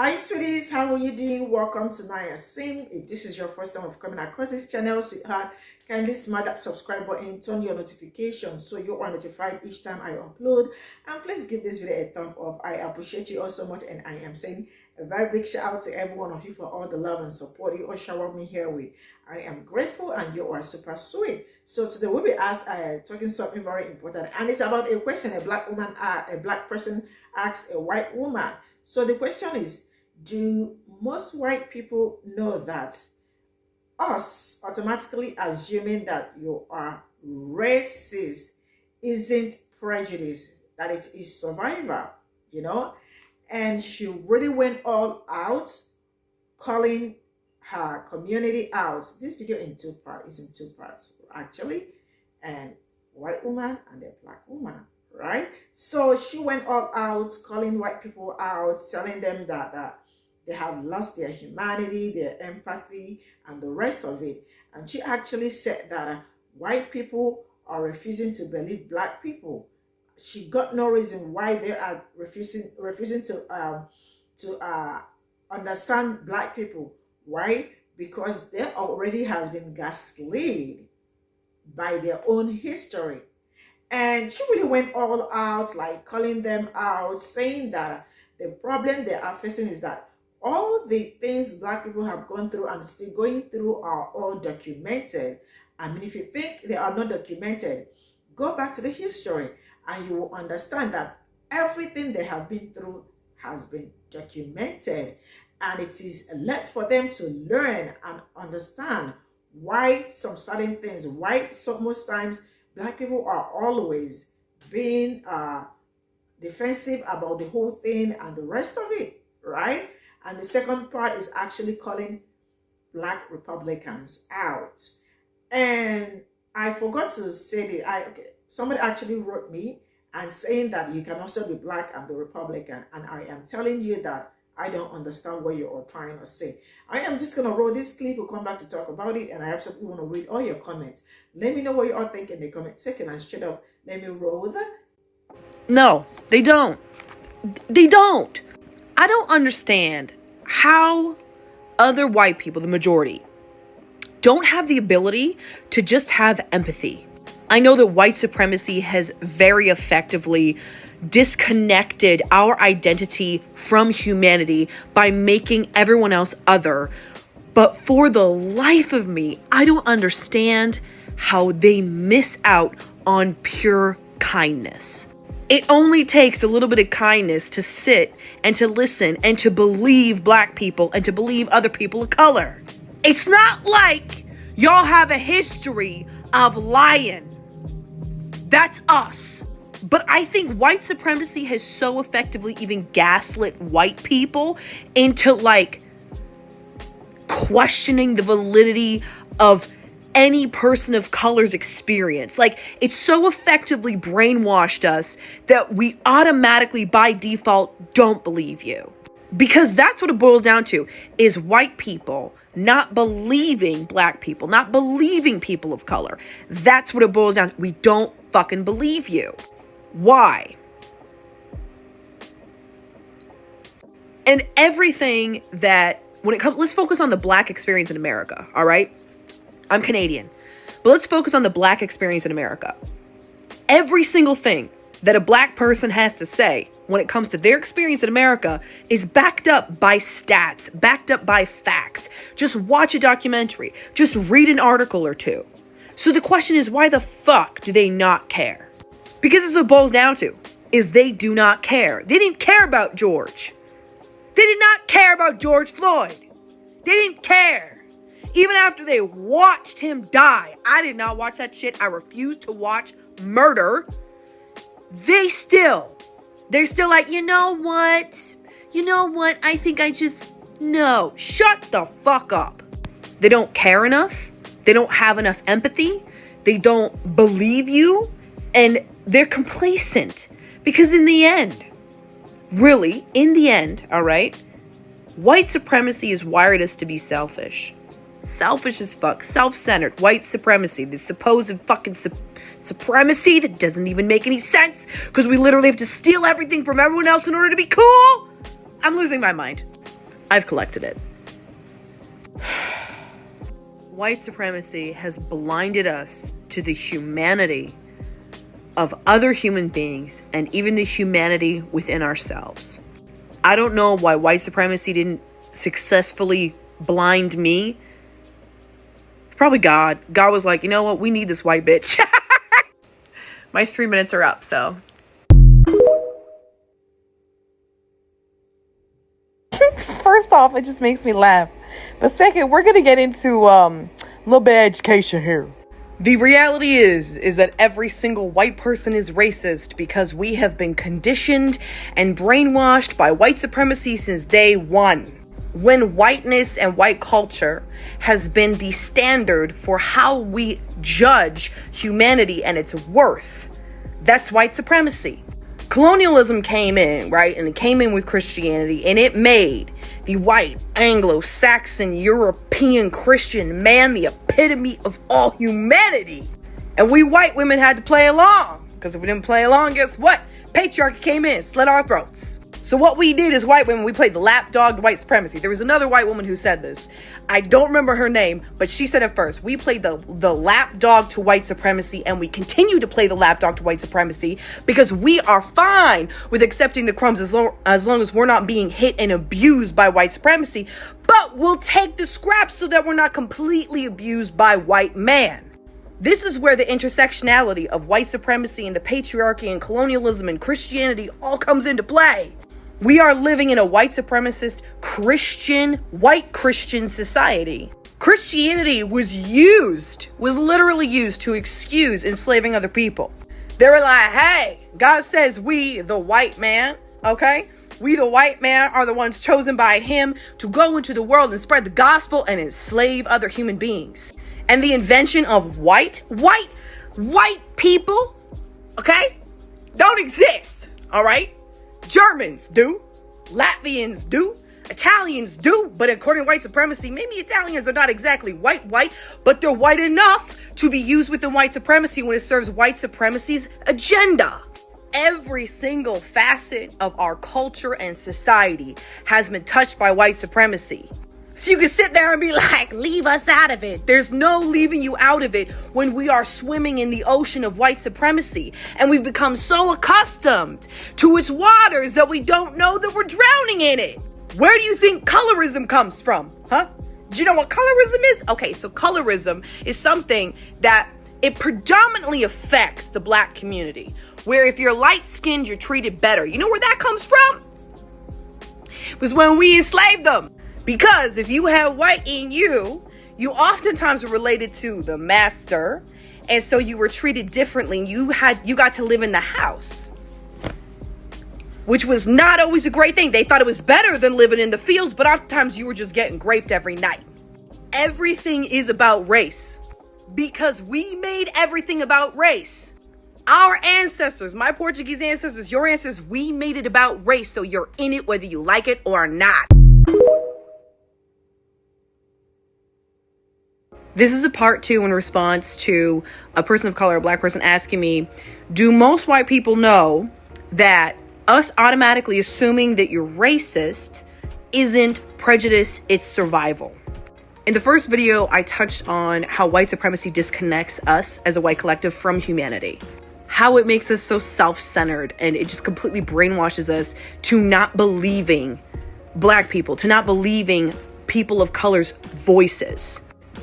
Hi sweeties, how are you doing? Welcome to Naya Sim. If this is your first time of coming across this channel, sweetheart, kindly smash that subscribe button, turn your notifications so you are notified each time I upload, and please give this video a thumb up. I appreciate you all so much, and I am saying a very big shout out to every one of you for all the love and support you all shower me here with. I am grateful and you are super sweet. So today we'll be talking something very important, and it's about a question a black person asked a white woman. So the question is, do most white people know that us automatically assuming that you are racist isn't prejudice, that it is survival, And she really went all out, calling her community out. This video is in two parts, actually, and white woman and a black woman. Right? So she went all out, calling white people out, telling them that they have lost their humanity, their empathy, and the rest of it. And she actually said that white people are refusing to believe black people. She got no reason why they are refusing to understand black people. Why? Because they already has been gaslit by their own history. And she really went all out, like calling them out, saying that the problem they are facing is that all the things black people have gone through and still going through are all documented. I mean, if you think they are not documented, go back to the history and you will understand that everything they have been through has been documented. And it is left for them to learn and understand why some certain things, most times, black people are always being defensive about the whole thing and the rest of it, right? And the second part is actually calling black Republicans out. And I forgot to say somebody actually wrote me and saying that you can also be black and be Republican. And I am telling you that I don't understand what you are trying to say. I am just going to roll this clip. We'll come back to talk about it. And I absolutely want to read all your comments. Let me know what you all think in the comment section. And straight up, let me roll that. No, they don't. They don't. I don't understand how other white people, the majority, don't have the ability to just have empathy. I know that white supremacy has very effectively disconnected our identity from humanity by making everyone else other. But for the life of me, I don't understand how they miss out on pure kindness. It only takes a little bit of kindness to sit and to listen and to believe black people and to believe other people of color. It's not like y'all have a history of lying. That's us. But I think white supremacy has so effectively even gaslit white people into questioning the validity of any person of color's experience. It's so effectively brainwashed us that we automatically by default don't believe you. Because that's what it boils down to, is white people not believing black people, not believing people of color. That's what it boils down to. We don't fucking believe you. Why? And everything that, when it comes, let's focus on the black experience in America, all right? I'm Canadian, but let's focus on the black experience in America. Every single thing that a black person has to say when it comes to their experience in America is backed up by stats, backed up by facts. Just watch a documentary, just read an article or two. So the question is, why the fuck do they not care? Because that's what it boils down to, is they do not care. They didn't care about George. They did not care about George Floyd. They didn't care. Even after they watched him die. I did not watch that shit. I refused to watch murder. They're still like, you know what? I think no. Shut the fuck up. They don't care enough. They don't have enough empathy. They don't believe you. And they're complacent. Because in the end, all right, white supremacy has wired us to be selfish. Selfish as fuck. Self-centered. White supremacy. The supposed fucking supremacy that doesn't even make any sense. Because we literally have to steal everything from everyone else in order to be cool. I'm losing my mind. I've collected it. White supremacy has blinded us to the humanity of other human beings and even the humanity within ourselves. I don't know why white supremacy didn't successfully blind me. Probably God. God was like, you know what? We need this white bitch. My 3 minutes are up, so. First off, it just makes me laugh. But second, we're going to get into a little bit of education here. The reality is that every single white person is racist because we have been conditioned and brainwashed by white supremacy since day one. When whiteness and white culture has been the standard for how we judge humanity and its worth, that's white supremacy. Colonialism came in, right? And it came in with Christianity, and it made the white, Anglo-Saxon, European Christian man the epitome of all humanity. And we white women had to play along, because if we didn't play along, guess what? Patriarchy came in, slit our throats. So what we did as white women, we played the lapdog to white supremacy. There was another white woman who said this. I don't remember her name, but she said it first. We played the lapdog to white supremacy, and we continue to play the lapdog to white supremacy because we are fine with accepting the crumbs as long as we're not being hit and abused by white supremacy. But we'll take the scraps so that we're not completely abused by white man. This is where the intersectionality of white supremacy and the patriarchy and colonialism and Christianity all comes into play. We are living in a white supremacist white Christian society. Christianity was literally used to excuse enslaving other people. They were like, hey, God says we, the white man, okay? We, the white man, are the ones chosen by him to go into the world and spread the gospel and enslave other human beings. And the invention of white people, okay, don't exist, all right? Germans do, Latvians do, Italians do, but according to white supremacy, maybe Italians are not exactly white, but they're white enough to be used within white supremacy when it serves white supremacy's agenda. Every single facet of our culture and society has been touched by white supremacy. So you can sit there and be like, leave us out of it. There's no leaving you out of it when we are swimming in the ocean of white supremacy. And we've become so accustomed to its waters that we don't know that we're drowning in it. Where do you think colorism comes from? Huh? Do you know what colorism is? Okay, so colorism is something that it predominantly affects the black community. Where if you're light-skinned, you're treated better. You know where that comes from? It was when we enslaved them. Because if you had white in you, you oftentimes were related to the master. And so you were treated differently. You got to live in the house, which was not always a great thing. They thought it was better than living in the fields, but oftentimes you were just getting raped every night. Everything is about race because we made everything about race. Our ancestors, my Portuguese ancestors, your ancestors, we made it about race. So you're in it whether you like it or not. This is a part 2 in response to a person of color, a black person, asking me, do most white people know that us automatically assuming that you're racist isn't prejudice, it's survival? In the first video, I touched on how white supremacy disconnects us as a white collective from humanity. How it makes us so self-centered and it just completely brainwashes us to not believing black people, to not believing people of color's voices.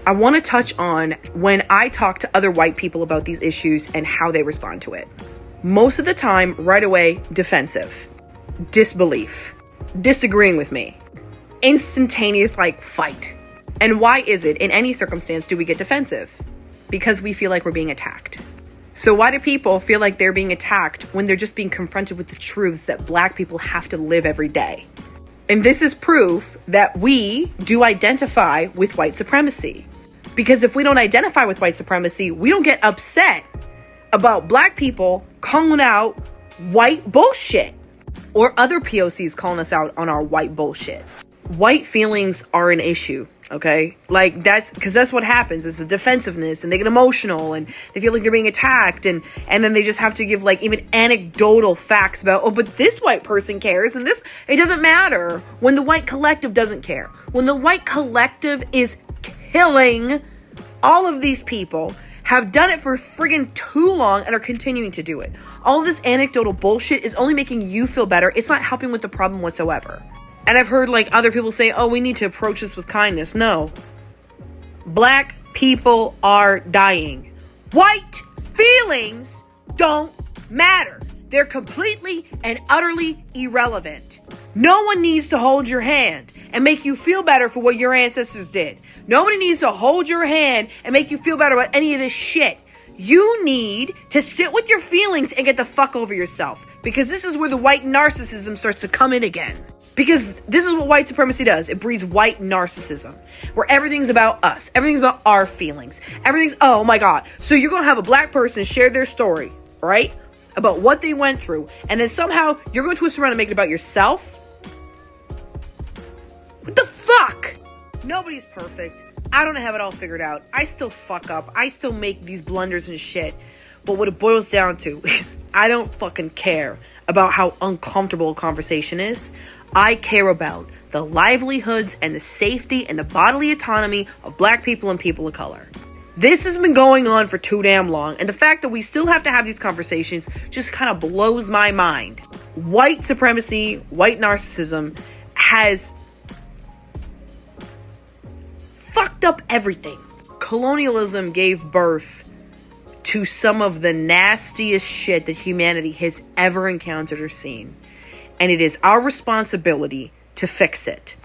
I want to touch on when I talk to other white people about these issues and how they respond to it. Most of the time, right away, defensive, disbelief, disagreeing with me, instantaneous fight. And why is it in any circumstance do we get defensive? Because we feel like we're being attacked. So why do people feel like they're being attacked when they're just being confronted with the truths that black people have to live every day? And this is proof that we do identify with white supremacy. Because if we don't identify with white supremacy, we don't get upset about black people calling out white bullshit or other POCs calling us out on our white bullshit. White feelings are an issue Okay, like that's because that's what happens. It's the defensiveness, and they get emotional, and they feel like they're being attacked, and then they just have to give like even anecdotal facts about, oh, but this white person cares, and this, it doesn't matter when the white collective doesn't care. When the white collective is killing all of these people, have done it for friggin' too long, and are continuing to do it. All of this anecdotal bullshit is only making you feel better. It's not helping with the problem whatsoever. And I've heard like other people say, oh, we need to approach this with kindness. No. Black people are dying. White feelings don't matter. They're completely and utterly irrelevant. No one needs to hold your hand and make you feel better for what your ancestors did. Nobody needs to hold your hand and make you feel better about any of this shit. You need to sit with your feelings and get the fuck over yourself. Because this is where the white narcissism starts to come in again. Because this is what white supremacy does. It breeds white narcissism, where everything's about us. Everything's about our feelings. Everything's, oh my God. So you're going to have a black person share their story, right? About what they went through. And then somehow you're going to twist around and make it about yourself? What the fuck? Nobody's perfect. I don't have it all figured out. I still fuck up. I still make these blunders and shit. But what it boils down to is I don't fucking care about how uncomfortable a conversation is. I care about the livelihoods and the safety and the bodily autonomy of black people and people of color. This has been going on for too damn long, and the fact that we still have to have these conversations just kind of blows my mind. White supremacy, white narcissism has fucked up everything. Colonialism gave birth to some of the nastiest shit that humanity has ever encountered or seen. And it is our responsibility to fix it.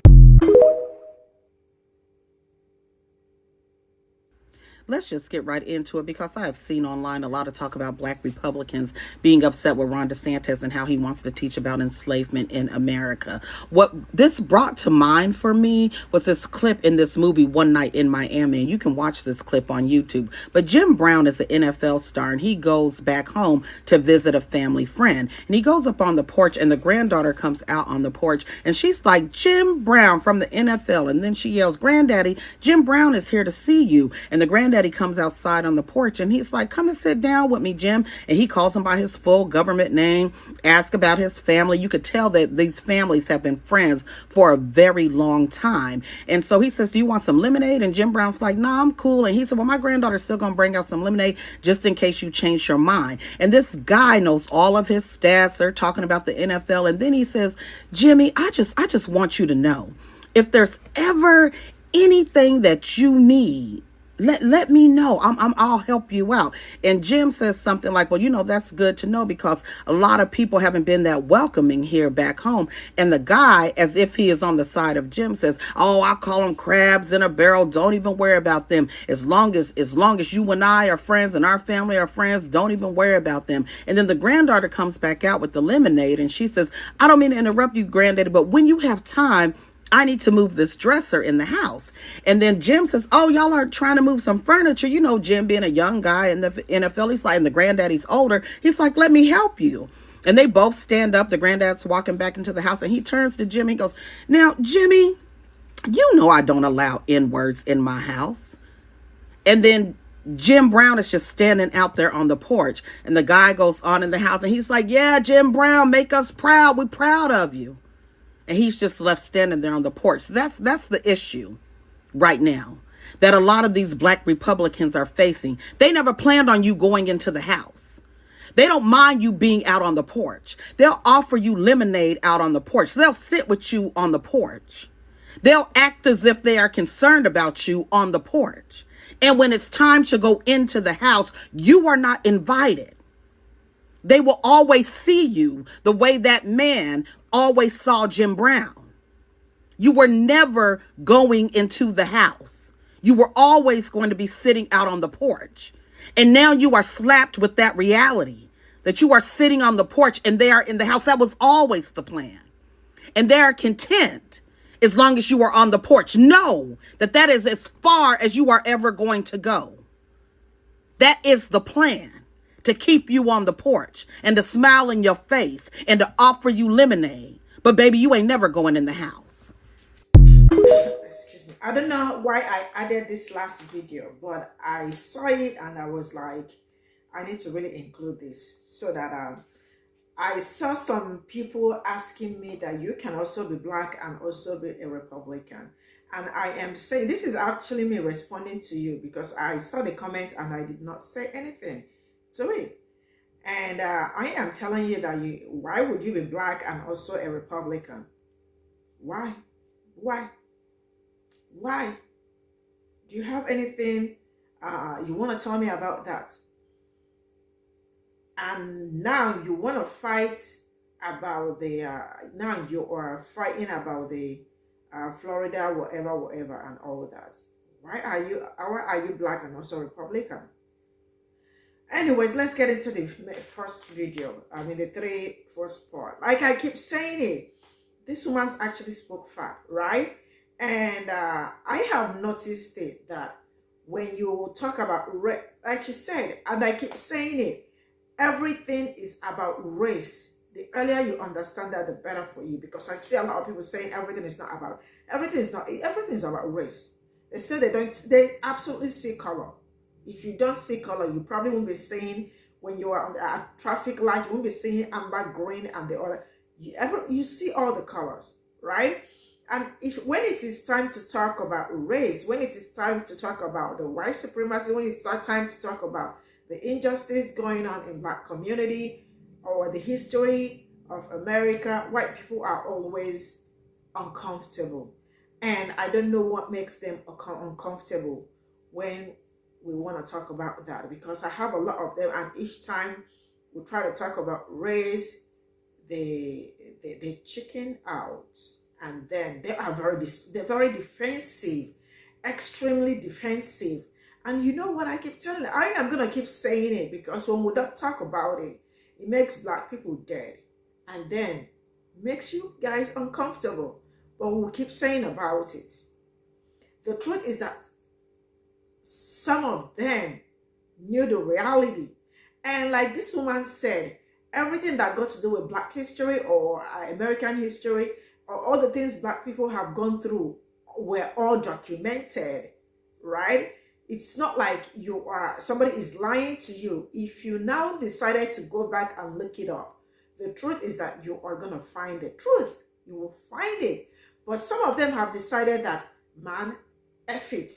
Let's just get right into it, because I have seen online a lot of talk about black Republicans being upset with Ron DeSantis and how he wants to teach about enslavement in America. What this brought to mind for me was this clip in this movie, One Night in Miami. And you can watch this clip on YouTube. But Jim Brown is an NFL star, and he goes back home to visit a family friend. And he goes up on the porch, and the granddaughter comes out on the porch, and she's like, Jim Brown from the NFL. And then she yells, Granddaddy, Jim Brown is here to see you. And the granddaddy comes outside on the porch, and he's like, come and sit down with me, Jim. And he calls him by his full government name, asks about his family. You could tell that these families have been friends for a very long time. And so he says, do you want some lemonade? And Jim Brown's like, no, I'm cool. And he said, well, my granddaughter's still gonna bring out some lemonade just in case you change your mind. And this guy knows all of his stats. They're talking about the NFL. And then he says, Jimmy, I just want you to know, if there's ever anything that you need, let me know. I'll help you out. And Jim says something like, well, you know, that's good to know, because a lot of people haven't been that welcoming here back home. And the guy, as if he is on the side of Jim, says, oh, I call them crabs in a barrel. Don't even worry about them. As long as you and I are friends and our family are friends, don't even worry about them. And then the granddaughter comes back out with the lemonade, and she says, I don't mean to interrupt you, granddaddy, but when you have time, I need to move this dresser in the house. And then Jim says, oh, y'all are trying to move some furniture. You know, Jim being a young guy in the NFL, he's like, and the granddaddy's older. He's like, let me help you. And they both stand up. The granddad's walking back into the house, and he turns to Jimmy and goes, now, Jimmy, you know I don't allow N-words in my house. And then Jim Brown is just standing out there on the porch. And the guy goes on in the house, and he's like, yeah, Jim Brown, make us proud. We're proud of you. And he's just left standing there on the porch. That's the issue right now that a lot of these black Republicans are facing. They never planned on you going into the house. They don't mind you being out on the porch. They'll offer you lemonade out on the porch. They'll sit with you on the porch. They'll act as if they are concerned about you on the porch. And when it's time to go into the house, you are not invited. They will always see you the way that man always saw Jim Brown. You were never going into the house. You were always going to be sitting out on the porch. And now you are slapped with that reality that you are sitting on the porch and they are in the house. That was always the plan. And they are content as long as you are on the porch. Know that that is as far as you are ever going to go. That is the plan. To keep you on the porch and to smile in your face and to offer you lemonade. But baby, you ain't never going in the house. Excuse me. I don't know why I added this last video, but I saw it and I was like, I need to really include this so that I saw some people asking me that you can also be black and also be a Republican. And I am saying, this is actually me responding to you because I saw the comment and I did not say anything to it. And I am telling you that why would you be black and also a Republican? Why? Why? Why? Do you have anything you want to tell me about that? And now you want to fight about the, now you are fighting about the Florida, whatever, and all that. Why are you black and also Republican? Anyways, let's get into the first video. I mean, the first part. Like I keep saying it, this woman's actually spoke fact, right? And I have noticed it that when you talk about race, like you said, and I keep saying it, everything is about race. The earlier you understand that, the better for you. Because I see a lot of people saying everything is about race. They say they absolutely see color. If you don't see color, you probably won't be seeing, when you are on a traffic light, you won't be seeing amber, green, and the other. You see all the colors, right? And when it is time to talk about race, when it is time to talk about the white supremacy, when it's time to talk about the injustice going on in black community or the history of America, white people are always uncomfortable. And I don't know what makes them uncomfortable when we want to talk about that, because I have a lot of them, and each time we try to talk about race, they chicken out, and then they're very defensive, extremely defensive. And you know what I keep telling you? I am gonna keep saying it, because when we don't talk about it, it makes black people dead, and then makes you guys uncomfortable. But we'll keep saying about it. The truth is that some of them knew the reality. And like this woman said, everything that got to do with black history or American history, or all the things black people have gone through, were all documented, right? It's not like somebody is lying to you. If you now decided to go back and look it up, the truth is that you are going to find the truth. You will find it. But some of them have decided that, man, F it.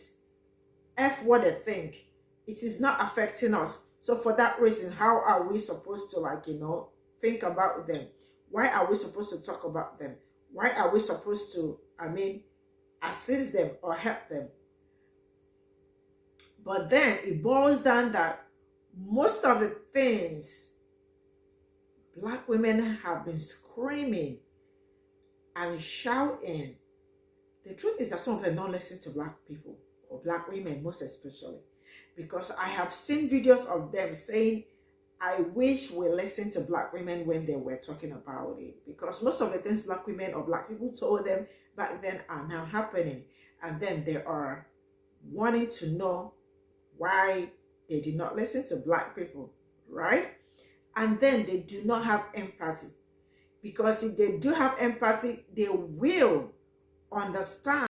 F what they think. It is not affecting us. So for that reason, how are we supposed to, think about them? Why are we supposed to talk about them? Why are we supposed to, assist them or help them? But then it boils down that most of the things black women have been screaming and shouting, the truth is that some of them don't listen to black people, or black women most especially. Because I have seen videos of them saying, I wish we listened to black women when they were talking about it. Because most of the things black women or black people told them back then are now happening. And then they are wanting to know why they did not listen to black people, right? And then they do not have empathy. Because if they do have empathy, they will understand